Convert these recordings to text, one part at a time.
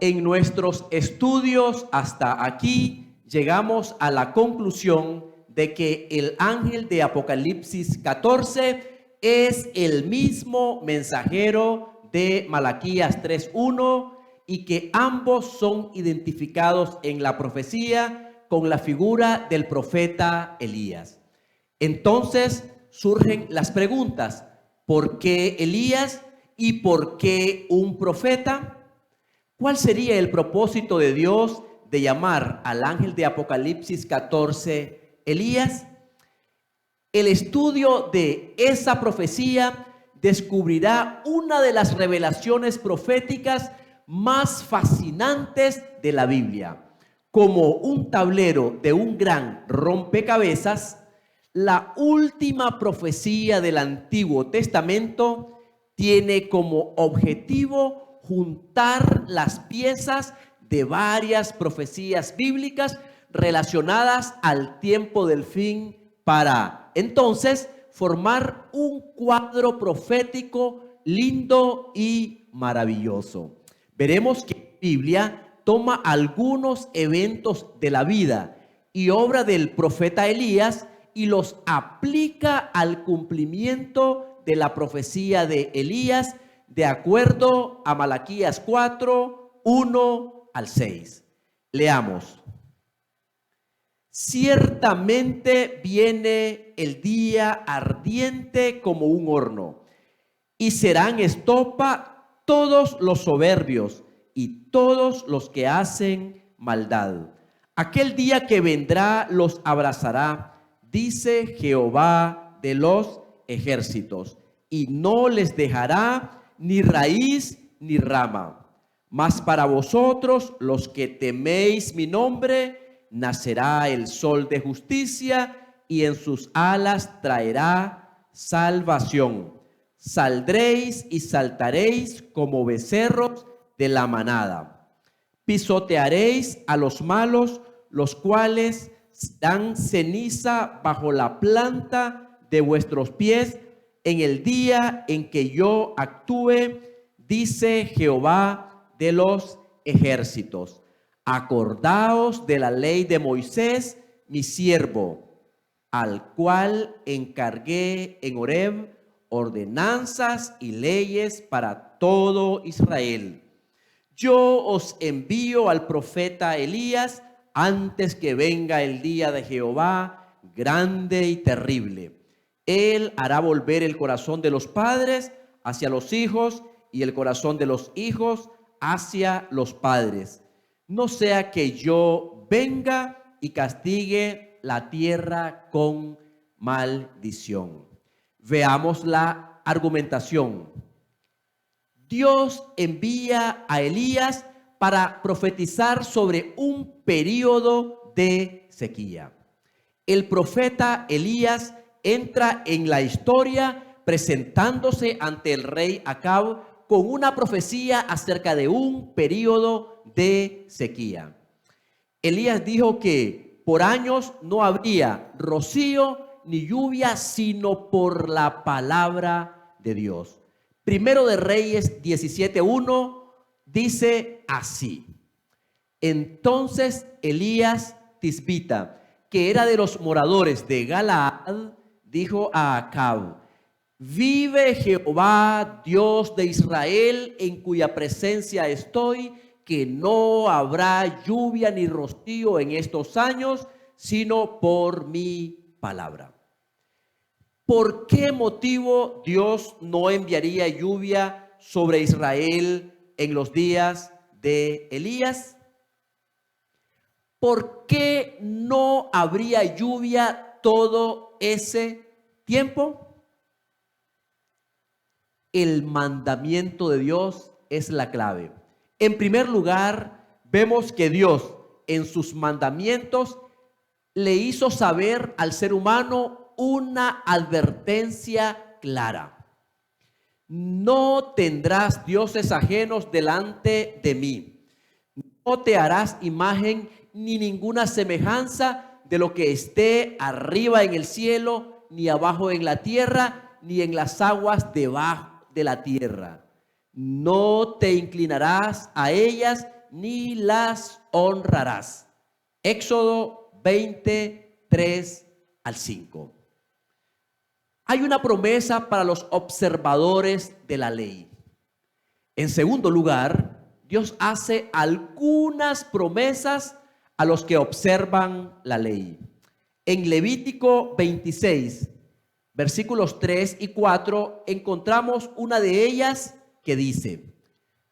En nuestros estudios hasta aquí llegamos a la conclusión de que el ángel de Apocalipsis 14 es el mismo mensajero de Malaquías 3:1 y que ambos son identificados en la profecía con la figura del profeta Elías. Entonces surgen las preguntas: ¿por qué Elías y por qué un profeta? ¿Cuál sería el propósito de Dios de llamar al ángel de Apocalipsis 14 Elías? El estudio de esa profecía descubrirá una de las revelaciones proféticas más fascinantes de la Biblia. Como un tablero de un gran rompecabezas, la última profecía del Antiguo Testamento tiene como objetivo juntar las piezas de varias profecías bíblicas relacionadas al tiempo del fin para entonces formar un cuadro profético lindo y maravilloso. Veremos que la Biblia toma algunos eventos de la vida y obra del profeta Elías y los aplica al cumplimiento de la profecía de Elías de acuerdo a Malaquías 4, 1 al 6. Leamos. Ciertamente viene el día ardiente como un horno, y serán estopa todos los soberbios y todos los que hacen maldad. Aquel día que vendrá los abrazará, dice Jehová de los ejércitos, y no les dejará ni raíz ni rama. Mas para vosotros, los que teméis mi nombre, nacerá el sol de justicia, y en sus alas traerá salvación. Saldréis y saltaréis como becerros de la manada. Pisotearéis a los malos, los cuales dan ceniza bajo la planta de vuestros pies, en el día en que yo actúe, dice Jehová de los ejércitos. Acordaos de la ley de Moisés, mi siervo, al cual encargué en Horeb ordenanzas y leyes para todo Israel. Yo os envío al profeta Elías antes que venga el día de Jehová, grande y terrible. Él hará volver el corazón de los padres hacia los hijos y el corazón de los hijos hacia los padres. No sea que yo venga y castigue la tierra con maldición. Veamos la argumentación. Dios envía a Elías para profetizar sobre un período de sequía. El profeta Elías entra en la historia presentándose ante el rey Acab con una profecía acerca de un período de sequía. Elías dijo que por años no habría rocío ni lluvia, sino por la palabra de Dios. Primero de Reyes 17:1 dice así: entonces Elías Tisbita, que era de los moradores de Galaad, dijo a Acab: vive Jehová, Dios de Israel, en cuya presencia estoy, que no habrá lluvia ni rocío en estos años, sino por mi palabra. ¿Por qué motivo Dios no enviaría lluvia sobre Israel en los días de Elías? ¿Por qué no habría lluvia todo ese tiempo? El mandamiento de Dios es la clave. En primer lugar, vemos que Dios en sus mandamientos le hizo saber al ser humano una advertencia clara. No tendrás dioses ajenos delante de mí. No te harás imagen ni ninguna semejanza de lo que esté arriba en el cielo, ni abajo en la tierra, ni en las aguas debajo de la tierra. No te inclinarás a ellas ni las honrarás. Éxodo 23 al 5. Hay una promesa para los observadores de la ley. En segundo lugar, Dios hace algunas promesas a los que observan la ley. En Levítico 26, versículos 3 y 4, encontramos una de ellas que dice: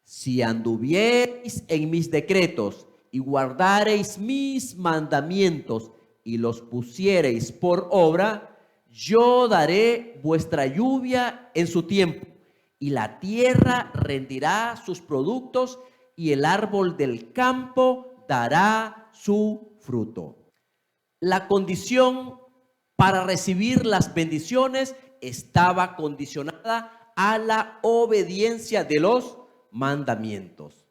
si anduviereis en mis decretos y guardareis mis mandamientos y los pusiereis por obra, yo daré vuestra lluvia en su tiempo, y la tierra rendirá sus productos, y el árbol del campo dará su fruto. La condición para recibir las bendiciones estaba condicionada a la obediencia de los mandamientos.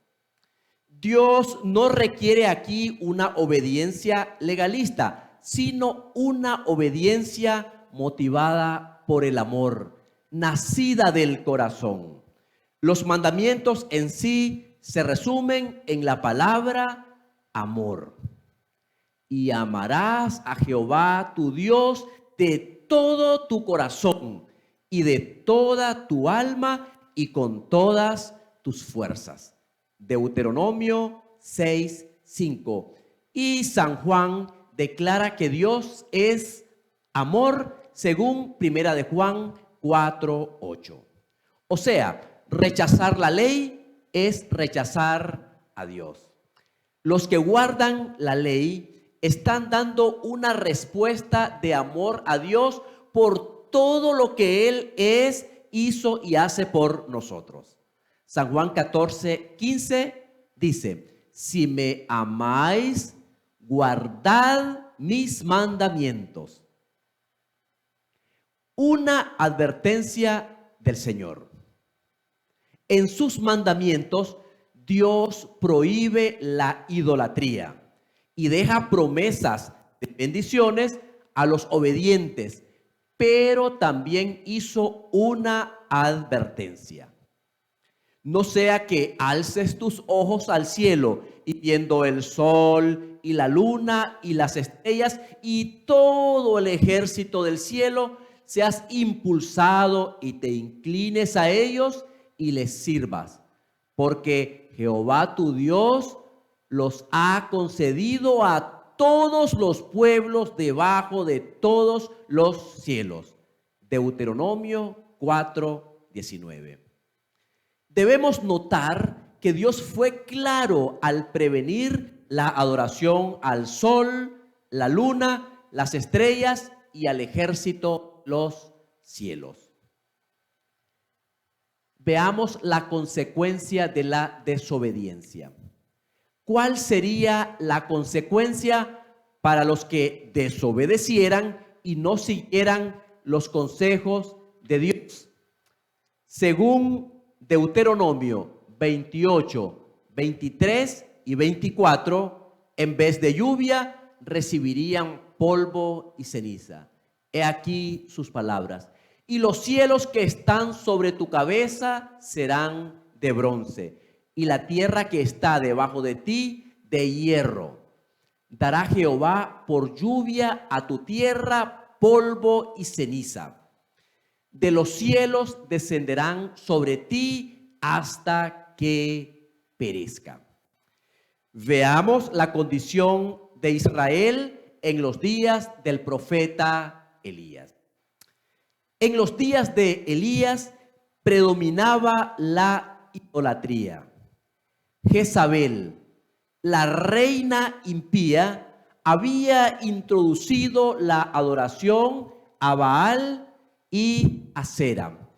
Dios no requiere aquí una obediencia legalista, sino una obediencia motivada por el amor, nacida del corazón. Los mandamientos en sí se resumen en la palabra amor. Y amarás a Jehová tu Dios de todo tu corazón y de toda tu alma y con todas tus fuerzas. Deuteronomio 6:5. Y San Juan declara que Dios es amor según Primera de Juan 4:8. O sea, rechazar la ley es rechazar a Dios. Los que guardan la ley están dando una respuesta de amor a Dios por todo lo que Él es, hizo y hace por nosotros. San Juan 14:15 dice: si me amáis, guardad mis mandamientos. Una advertencia del Señor. En sus mandamientos, Dios prohíbe la idolatría y deja promesas de bendiciones a los obedientes, pero también hizo una advertencia. No sea que alces tus ojos al cielo y viendo el sol y la luna y las estrellas y todo el ejército del cielo, seas impulsado y te inclines a ellos y les sirvas. Porque Jehová tu Dios los ha concedido a todos los pueblos debajo de todos los cielos. Deuteronomio 4:19. Debemos notar que Dios fue claro al prevenir la adoración al sol, la luna, las estrellas y al ejército, los cielos. Veamos la consecuencia de la desobediencia. ¿Cuál sería la consecuencia para los que desobedecieran y no siguieran los consejos de Dios? Según Deuteronomio 28, 23 y 24, en vez de lluvia recibirían polvo y ceniza. He aquí sus palabras. Y los cielos que están sobre tu cabeza serán de bronce, y la tierra que está debajo de ti de hierro. Dará Jehová por lluvia a tu tierra polvo y ceniza. De los cielos descenderán sobre ti hasta que perezca. Veamos la condición de Israel en los días del profeta Elías. En los días de Elías predominaba la idolatría. Jezabel, la reina impía, había introducido la adoración a Baal y Acera.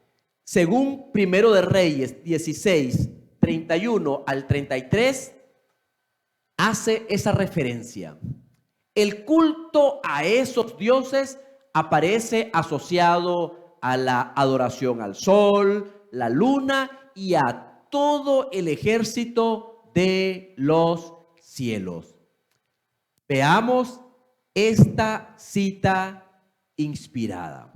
Según Primero de Reyes 16, 31 al 33, hace esa referencia. El culto a esos dioses aparece asociado a la adoración al sol, la luna y a todo el ejército de los cielos. Veamos esta cita inspirada.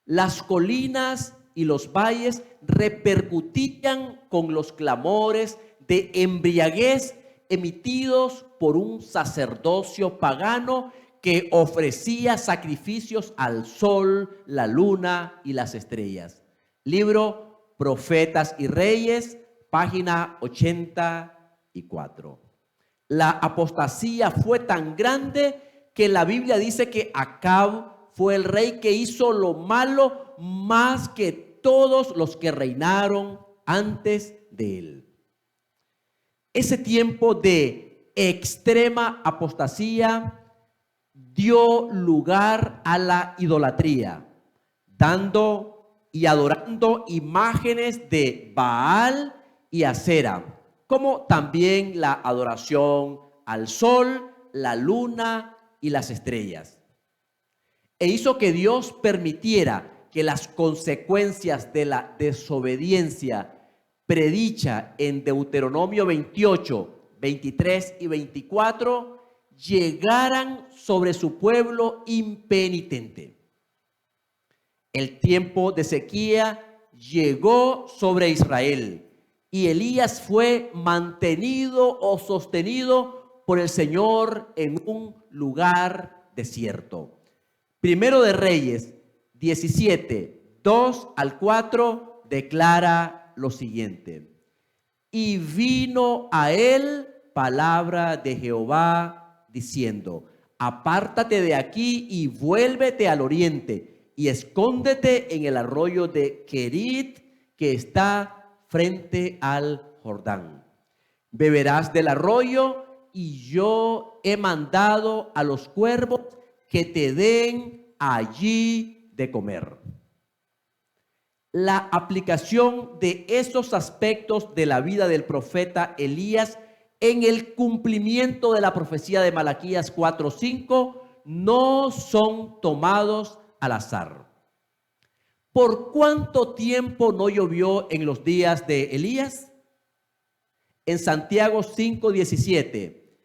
Las colinas y los valles repercutían con los clamores de embriaguez emitidos por un sacerdocio pagano que ofrecía sacrificios al sol, la luna y las estrellas. Libro Profetas y Reyes, página 84. La apostasía fue tan grande que la Biblia dice que Acab fue el rey que hizo lo malo más que todos los que reinaron antes de él. Ese tiempo de extrema apostasía dio lugar a la idolatría, dando y adorando imágenes de Baal y Acera, como también la adoración al sol, la luna y las estrellas. E hizo que Dios permitiera que las consecuencias de la desobediencia predicha en Deuteronomio 28, 23 y 24 llegaran sobre su pueblo impenitente. El tiempo de sequía llegó sobre Israel y Elías fue mantenido o sostenido por el Señor en un lugar desierto. Primero de Reyes 17, 2 al 4 declara lo siguiente: y vino a él palabra de Jehová diciendo: apártate de aquí y vuélvete al oriente y escóndete en el arroyo de Querit que está frente al Jordán. Beberás del arroyo y yo he mandado a los cuervos que te den allí de comer. La aplicación de esos aspectos de la vida del profeta Elías en el cumplimiento de la profecía de Malaquías 4:5 no son tomados al azar. ¿Por cuánto tiempo no llovió en los días de Elías? En Santiago 5:17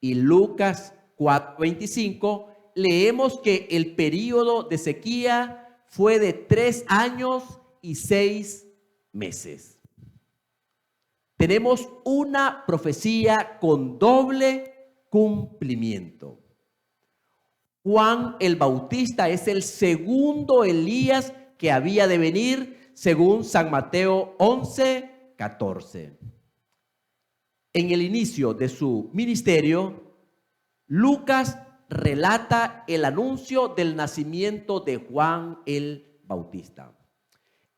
y Lucas 4:25 leemos que el período de sequía fue de 3 años y 6 meses. Tenemos una profecía con doble cumplimiento. Juan el Bautista es el segundo Elías que había de venir, según San Mateo 11:14. En el inicio de su ministerio, Lucas relata el anuncio del nacimiento de Juan el Bautista.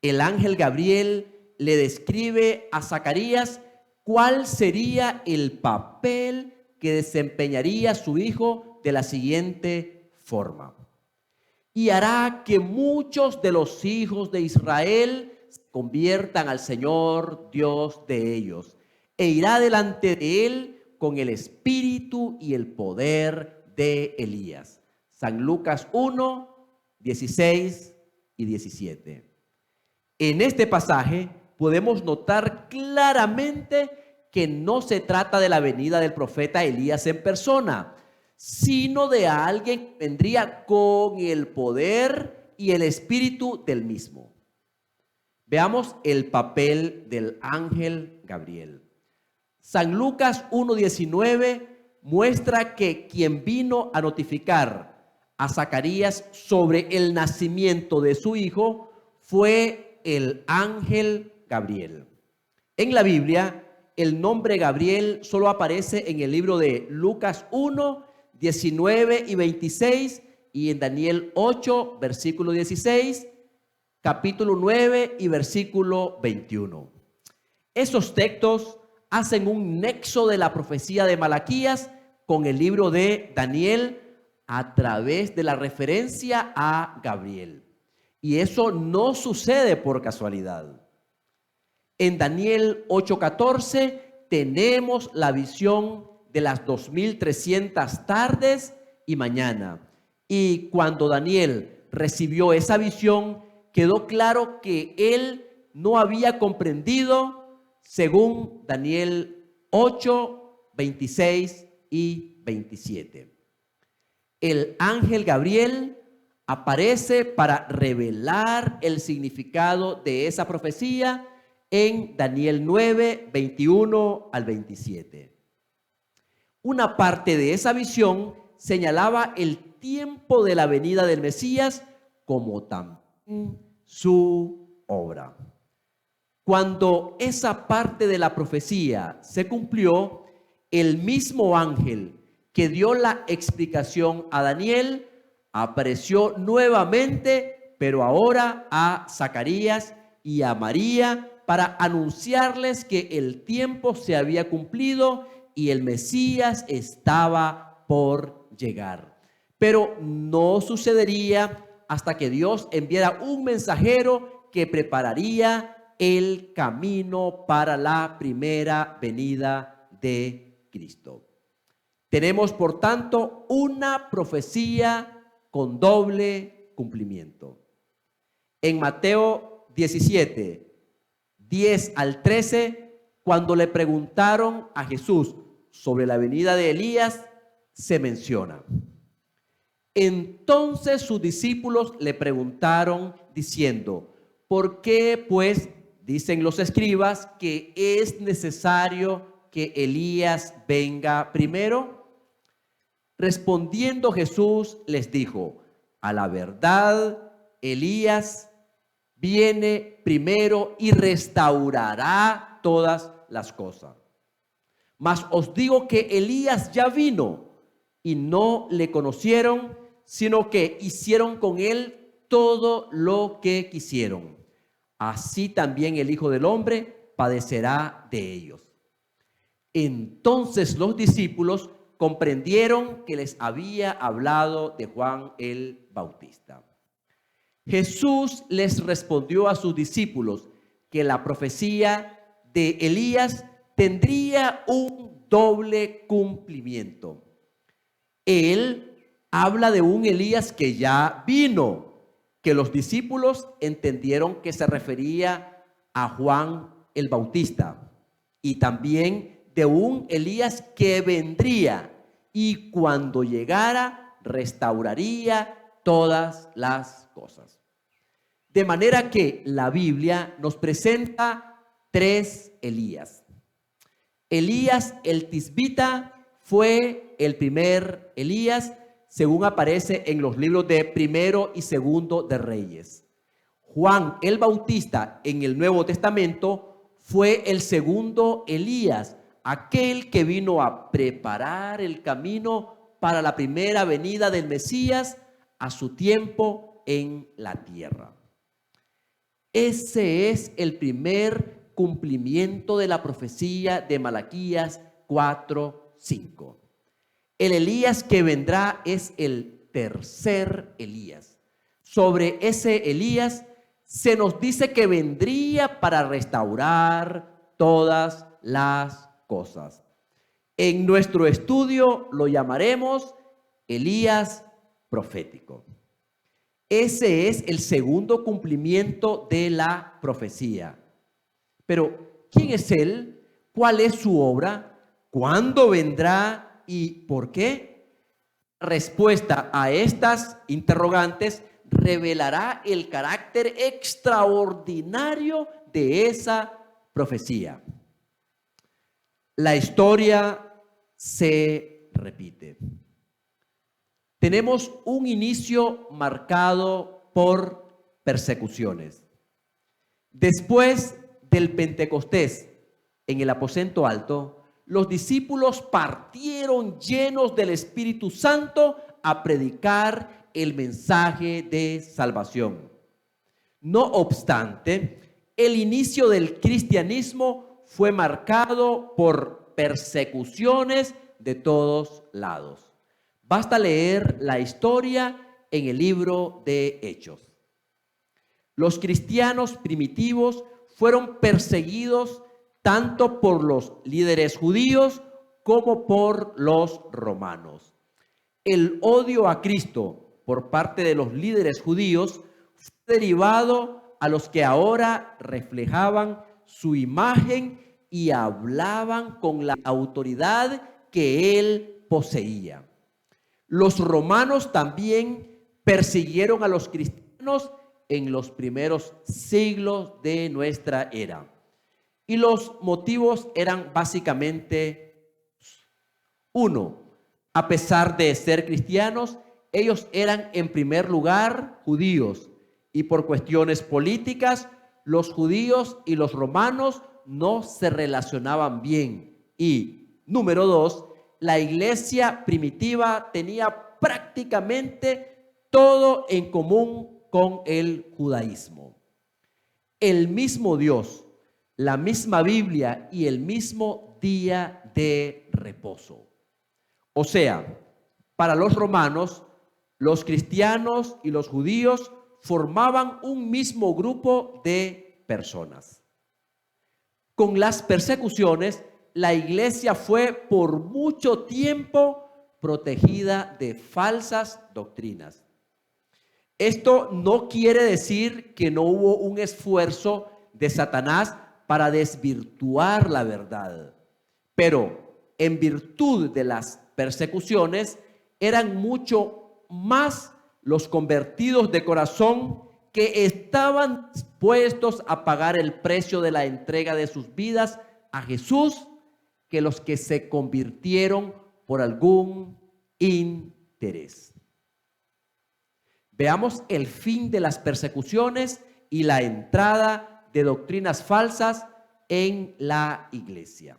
El ángel Gabriel le describe a Zacarías cuál sería el papel que desempeñaría su hijo de la siguiente forma: y hará que muchos de los hijos de Israel se conviertan al Señor Dios de ellos, e irá delante de él con el espíritu y el poder de Elías. San Lucas 1, 16 y 17. En este pasaje podemos notar claramente que no se trata de la venida del profeta Elías en persona, sino de alguien que vendría con el poder y el espíritu del mismo. Veamos el papel del ángel Gabriel. San Lucas 1:19 muestra que quien vino a notificar a Zacarías sobre el nacimiento de su hijo fue el ángel Gabriel. En la Biblia, el nombre Gabriel solo aparece en el libro de Lucas 1, 19 y 26, y en Daniel 8, versículo 16, capítulo 9 y versículo 21. Esos textos hacen un nexo de la profecía de Malaquías con el libro de Daniel a través de la referencia a Gabriel. Y eso no sucede por casualidad. En Daniel 8:14 tenemos la visión de las 2300 tardes y mañana. Y cuando Daniel recibió esa visión, quedó claro que él no había comprendido, según Daniel 8, 26 y 27. El ángel Gabriel aparece para revelar el significado de esa profecía en Daniel 9, 21 al 27. Una parte de esa visión señalaba el tiempo de la venida del Mesías, como también su obra. Cuando esa parte de la profecía se cumplió, el mismo ángel que dio la explicación a Daniel apareció nuevamente, pero ahora a Zacarías y a María, para anunciarles que el tiempo se había cumplido y el Mesías estaba por llegar. Pero no sucedería hasta que Dios enviara un mensajero que prepararía el camino para la primera venida de Cristo. Tenemos, por tanto, una profecía con doble cumplimiento. En Mateo 17, 10 al 13, cuando le preguntaron a Jesús sobre la venida de Elías, se menciona: entonces sus discípulos le preguntaron diciendo: ¿por qué pues dicen los escribas que es necesario que Elías venga primero? Respondiendo Jesús les dijo: a la verdad, Elías viene primero y restaurará todas las cosas. Mas os digo que Elías ya vino y no le conocieron, sino que hicieron con él todo lo que quisieron. Así también el Hijo del Hombre padecerá de ellos. Entonces los discípulos comprendieron que les había hablado de Juan el Bautista. Jesús les respondió a sus discípulos que la profecía de Elías tendría un doble cumplimiento. Él habla de un Elías que ya vino, que los discípulos entendieron que se refería a Juan el Bautista, y también de un Elías que vendría y cuando llegara restauraría todas las cosas. De manera que la Biblia nos presenta tres Elías. Elías el Tisbita fue el primer Elías, según aparece en los libros de Primero y Segundo de Reyes. Juan el Bautista en el Nuevo Testamento fue el segundo Elías, aquel que vino a preparar el camino para la primera venida del Mesías a su tiempo en la tierra. Ese es el primer cumplimiento de la profecía de Malaquías 4:5. El Elías que vendrá es el tercer Elías. Sobre ese Elías se nos dice que vendría para restaurar todas las cosas. En nuestro estudio lo llamaremos Elías profético. Ese es el segundo cumplimiento de la profecía. Pero, ¿quién es él? ¿Cuál es su obra? ¿Cuándo vendrá y por qué? Respuesta a estas interrogantes revelará el carácter extraordinario de esa profecía. La historia se repite. Tenemos un inicio marcado por persecuciones. Después del Pentecostés, en el aposento alto, los discípulos partieron llenos del Espíritu Santo a predicar el mensaje de salvación. No obstante, el inicio del cristianismo fue marcado por persecuciones de todos lados. Basta leer la historia en el libro de Hechos. Los cristianos primitivos fueron perseguidos tanto por los líderes judíos como por los romanos. El odio a Cristo por parte de los líderes judíos fue derivado a los que ahora reflejaban su imagen y hablaban con la autoridad que él poseía. Los romanos también persiguieron a los cristianos en los primeros siglos de nuestra era. Y los motivos eran básicamente: uno, a pesar de ser cristianos, ellos eran en primer lugar judíos, y por cuestiones políticas, los judíos y los romanos no se relacionaban bien. Y número dos, la iglesia primitiva tenía prácticamente todo en común con el judaísmo. El mismo Dios, la misma Biblia y el mismo día de reposo. O sea, para los romanos, los cristianos y los judíos formaban un mismo grupo de personas. Con las persecuciones, la iglesia fue por mucho tiempo protegida de falsas doctrinas. Esto no quiere decir que no hubo un esfuerzo de Satanás para desvirtuar la verdad, pero en virtud de las persecuciones eran mucho más los convertidos de corazón que estaban dispuestos a pagar el precio de la entrega de sus vidas a Jesús que los que se convirtieron por algún interés. Veamos el fin de las persecuciones y la entrada de doctrinas falsas en la iglesia.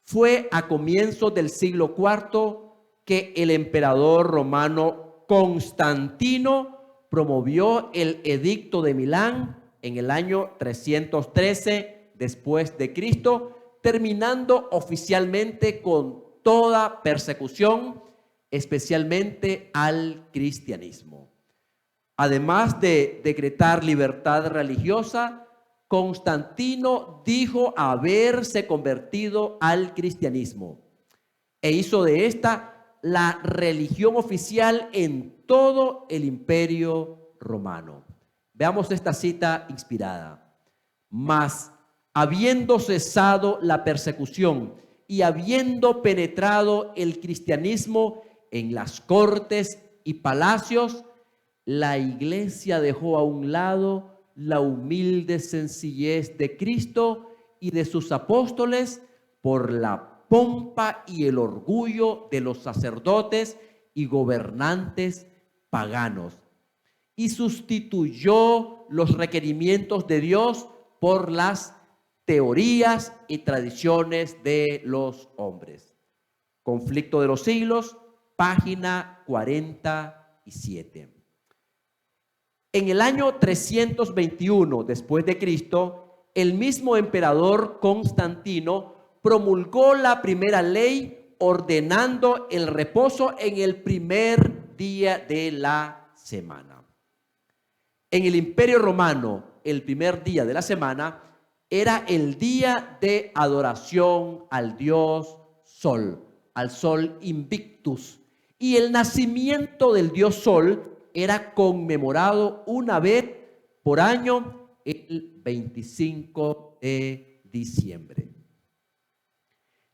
Fue a comienzos del siglo IV que el emperador romano Constantino promovió el Edicto de Milán en el año 313 después de Cristo, terminando oficialmente con toda persecución, especialmente al cristianismo. Además de decretar libertad religiosa, Constantino dijo haberse convertido al cristianismo e hizo de esta la religión oficial en todo el imperio romano. Veamos esta cita inspirada. Mas, habiendo cesado la persecución y habiendo penetrado el cristianismo en las cortes y palacios, la iglesia dejó a un lado la humilde sencillez de Cristo y de sus apóstoles por la pompa y el orgullo de los sacerdotes y gobernantes paganos, y sustituyó los requerimientos de Dios por las teorías y tradiciones de los hombres. Conflicto de los siglos, página 47. En el año 321 después de Cristo, el mismo emperador Constantino promulgó la primera ley ordenando el reposo en el primer día de la semana. En el Imperio Romano, el primer día de la semana era el día de adoración al dios Sol, al Sol Invictus, y el nacimiento del dios Sol era conmemorado una vez por año, el 25 de diciembre.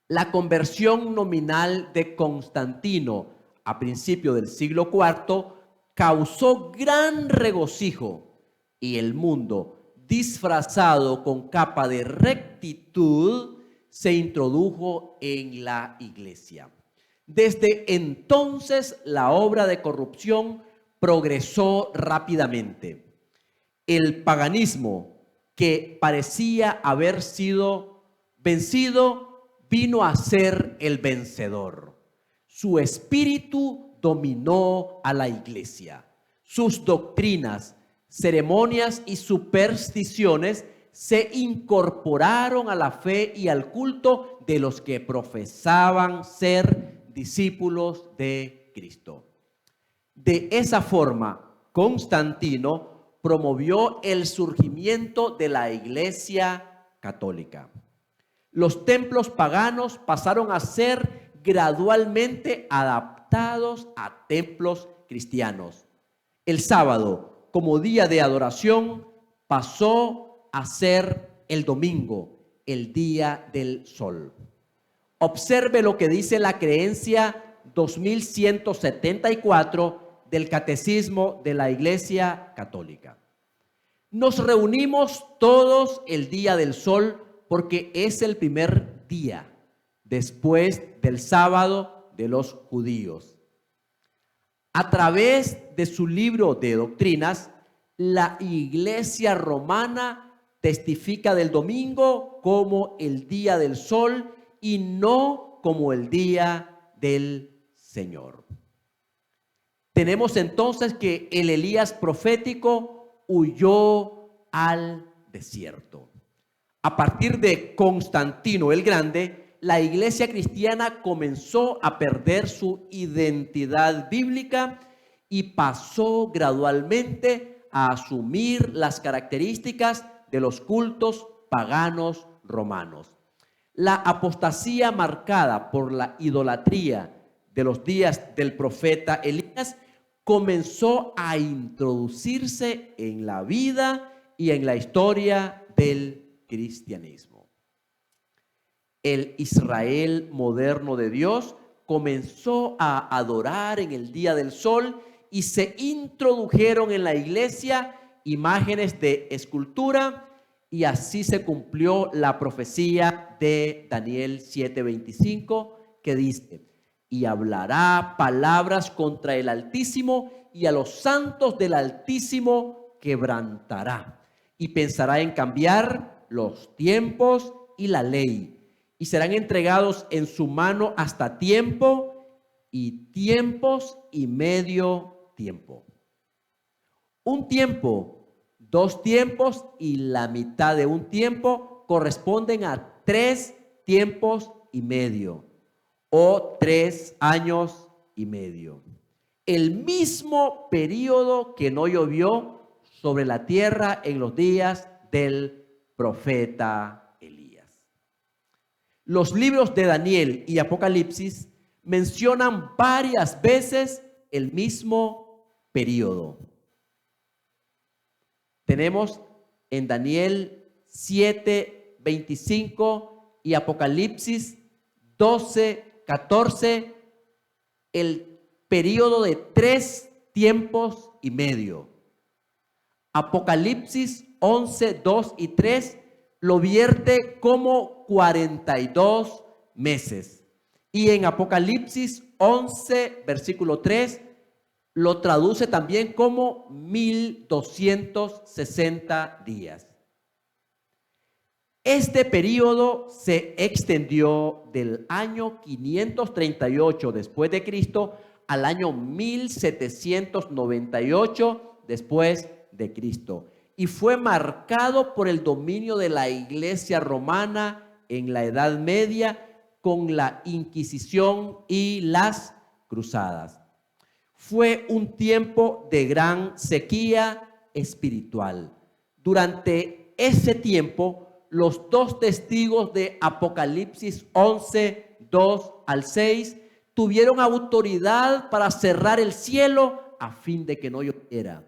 La conversión nominal de Constantino a principios del siglo IV causó gran regocijo, y el mundo, disfrazado con capa de rectitud, se introdujo en la iglesia. Desde entonces la obra de corrupción progresó rápidamente. El paganismo, que parecía haber sido vencido, vino a ser el vencedor. Su espíritu dominó a la iglesia. Sus doctrinas, ceremonias y supersticiones se incorporaron a la fe y al culto de los que profesaban ser discípulos de Cristo. De esa forma, Constantino promovió el surgimiento de la Iglesia católica. Los templos paganos pasaron a ser gradualmente adaptados a templos cristianos. El sábado, como día de adoración, pasó a ser el domingo, el día del sol. Observe lo que dice la creencia 2174 del Catecismo de la Iglesia Católica. Nos reunimos todos el día del sol porque es el primer día después del sábado de los judíos. A través de su libro de doctrinas, la Iglesia romana testifica del domingo como el día del sol y no como el día del Señor. Tenemos entonces que el Elías profético huyó al desierto. A partir de Constantino el Grande, la iglesia cristiana comenzó a perder su identidad bíblica y pasó gradualmente a asumir las características de los cultos paganos romanos. La apostasía marcada por la idolatría de los días del profeta Elías comenzó a introducirse en la vida y en la historia del cristianismo. El Israel moderno de Dios comenzó a adorar en el día del sol y se introdujeron en la iglesia imágenes de escultura, y así se cumplió la profecía de Daniel 7:25 que dice: y hablará palabras contra el Altísimo, y a los santos del Altísimo quebrantará, y pensará en cambiar los tiempos y la ley, y serán entregados en su mano hasta tiempo y tiempos y medio tiempo. Un tiempo, 2 tiempos y la mitad de un tiempo corresponden a 3 tiempos y medio o 3 años y medio. El mismo periodo que no llovió sobre la tierra en los días del profeta Elías. Los libros de Daniel y Apocalipsis mencionan varias veces el mismo periodo. Tenemos en Daniel 7:25 y Apocalipsis 12:14 el periodo de 3 tiempos y medio. Apocalipsis 11:2 y 3 lo vierte como 42 meses. Y en Apocalipsis 11, versículo 3, lo traduce también como 1260 días. Este periodo se extendió del año 538 después de Cristo al año 1798 después de Cristo y fue marcado por el dominio de la Iglesia romana en la Edad Media con la Inquisición y las Cruzadas. Fue un tiempo de gran sequía espiritual. Durante ese tiempo, los dos testigos de Apocalipsis 11, 2 al 6, tuvieron autoridad para cerrar el cielo a fin de que no lloviera.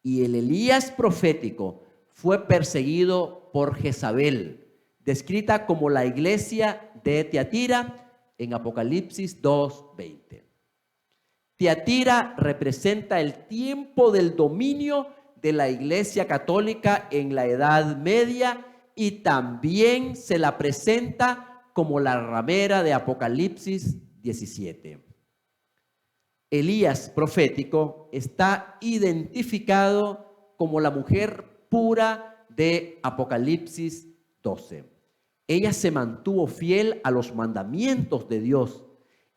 Y el Elías profético fue perseguido por Jezabel, descrita como la iglesia de Tiatira en Apocalipsis 2:20. Tiatira representa el tiempo del dominio de la Iglesia Católica en la Edad Media y también se la presenta como la ramera de Apocalipsis 17. Elías profético está identificado como la mujer pura de Apocalipsis 12. Ella se mantuvo fiel a los mandamientos de Dios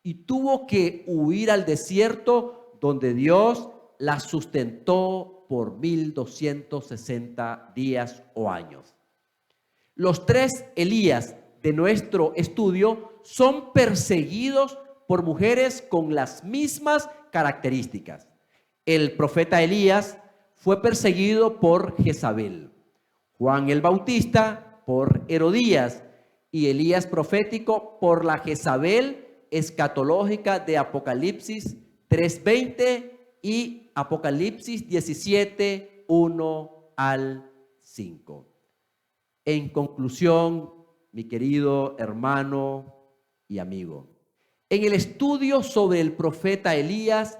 y tuvo que huir al desierto donde Dios la sustentó por 1260 días o años. Los tres Elías de nuestro estudio son perseguidos por mujeres con las mismas características. El profeta Elías fue perseguido por Jezabel, Juan el Bautista por Herodías y Elías profético por la Jezabel escatológica de Apocalipsis 3:20 y Apocalipsis 17, 1 al 5. En conclusión, mi querido hermano y amigo, en el estudio sobre el profeta Elías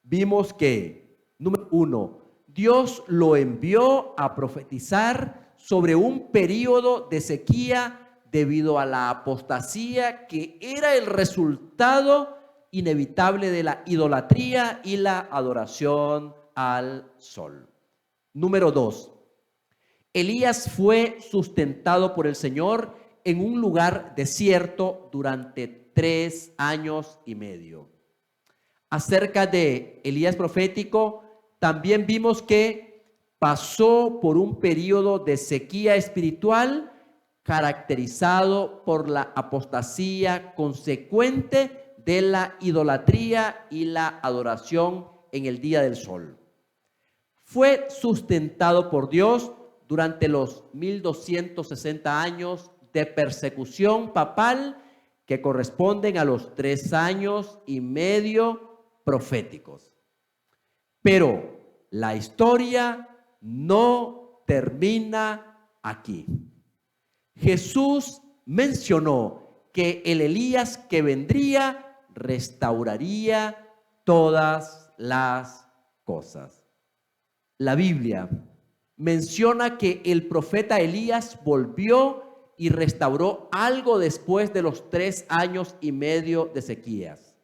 vimos que, número 1, Dios lo envió a profetizar sobre un periodo de sequía debido a la apostasía que era el resultado inevitable de la idolatría y la adoración al sol. Número 2, Elías fue sustentado por el Señor en un lugar desierto durante 3 años y medio. Acerca de Elías profético, también vimos que pasó por un periodo de sequía espiritual caracterizado por la apostasía consecuente de la idolatría y la adoración en el día del sol. Fue sustentado por Dios durante los 1260 años de persecución papal que corresponden a los 3 años y medio proféticos. Pero la historia no termina aquí. Jesús mencionó que el Elías que vendría restauraría todas las cosas. La Biblia menciona que el profeta Elías volvió y restauró algo después de los 3 años y medio de sequías,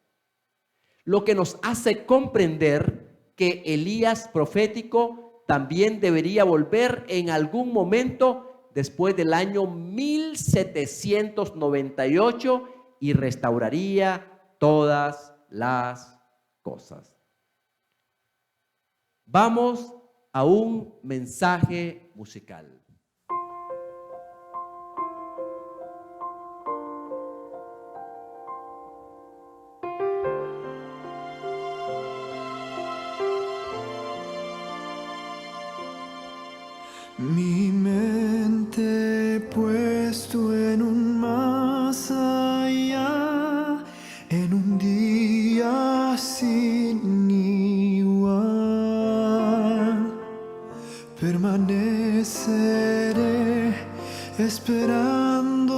lo que nos hace comprender que Elías profético también debería volver en algún momento después del año 1798 y restauraría todas las cosas. Vamos a un mensaje musical. Mi mente puesto en un más allá, en un día sin igual, permaneceré esperando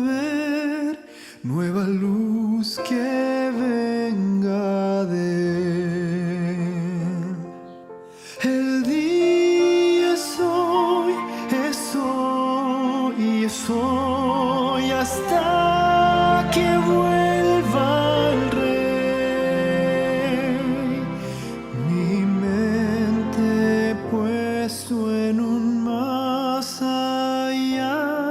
ver nueva luz que venga de él. El día soy hasta que vuelva el Rey. Mi mente puesto en un más allá,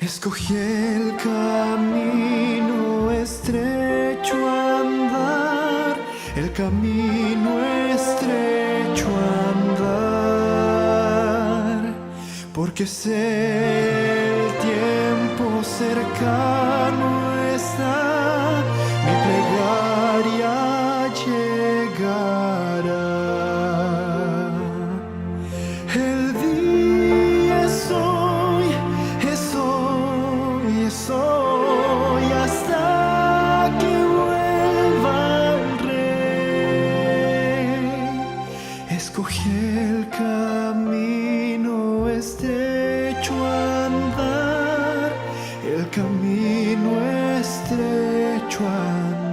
Escogí el camino estrecho a andar, el camino estrecho a andar, porque sé el tiempo cercano está, mi plegaria llegará. El día es hoy, es hoy, es hoy, hasta que vuelva el Rey. Escogí el camino estrecho a andar, el camino estrecho a andar.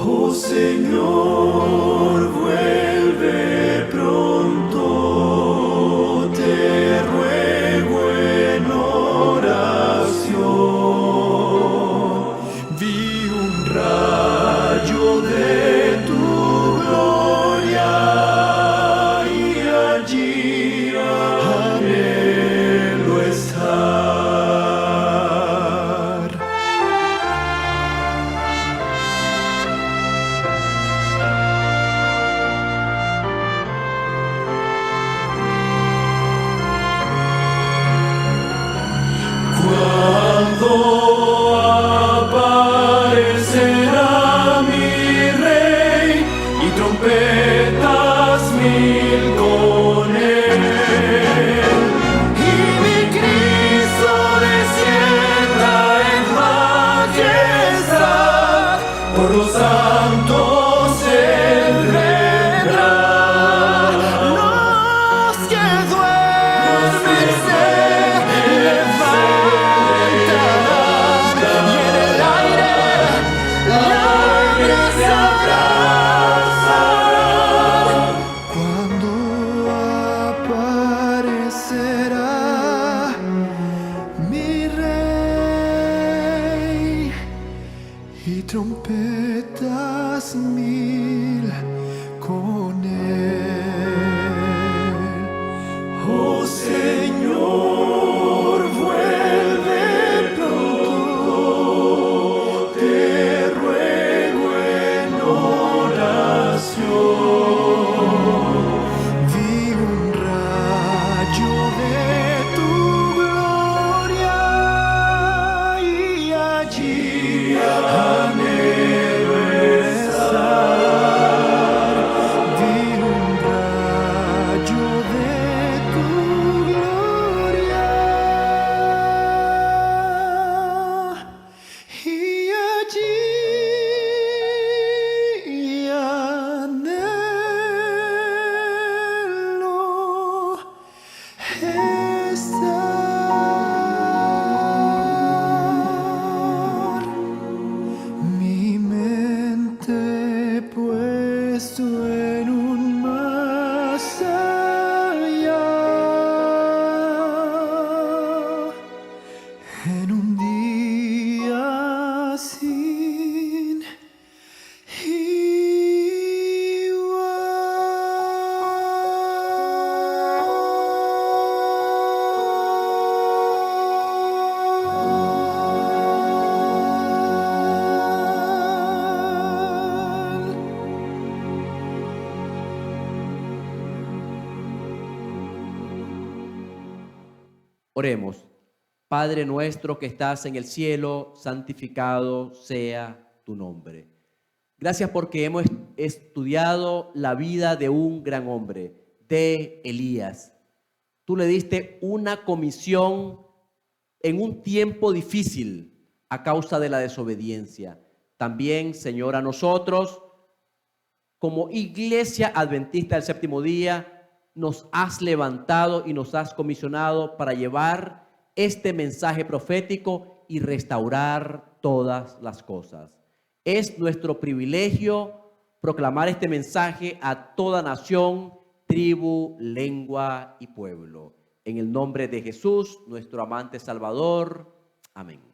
Oh Señor, vuelve pronto, te ruego en oración. Vi un rayo de tu gloria y allí anhelo estar. Cuando aparecerá mi Rey y trompetas mil con él, y mi Cristo descienda en majestad, por los santos Él vendrá. Los que duermen se levantarán, y en el aire se abrazarán. Cuando aparecerá mi Rey y trompetas mil con él. Oh Señor, vuelve pronto, te ruego en oración. Vi un rayo de tu gloria y allí anhelo estar. Vi un rayo de tu gloria y allí anhelo estar. Mi mente puesto en un más allá, en un día sin igual. Oremos. Padre nuestro que estás en el cielo, santificado sea tu nombre. Gracias porque hemos estudiado la vida de un gran hombre, de Elías. Tú le diste una comisión en un tiempo difícil a causa de la desobediencia. También, Señor, a nosotros, como Iglesia Adventista del Séptimo Día, nos has levantado y nos has comisionado para llevar este mensaje profético y restaurar todas las cosas. Es nuestro privilegio proclamar este mensaje a toda nación, tribu, lengua y pueblo. En el nombre de Jesús, nuestro amante Salvador. Amén.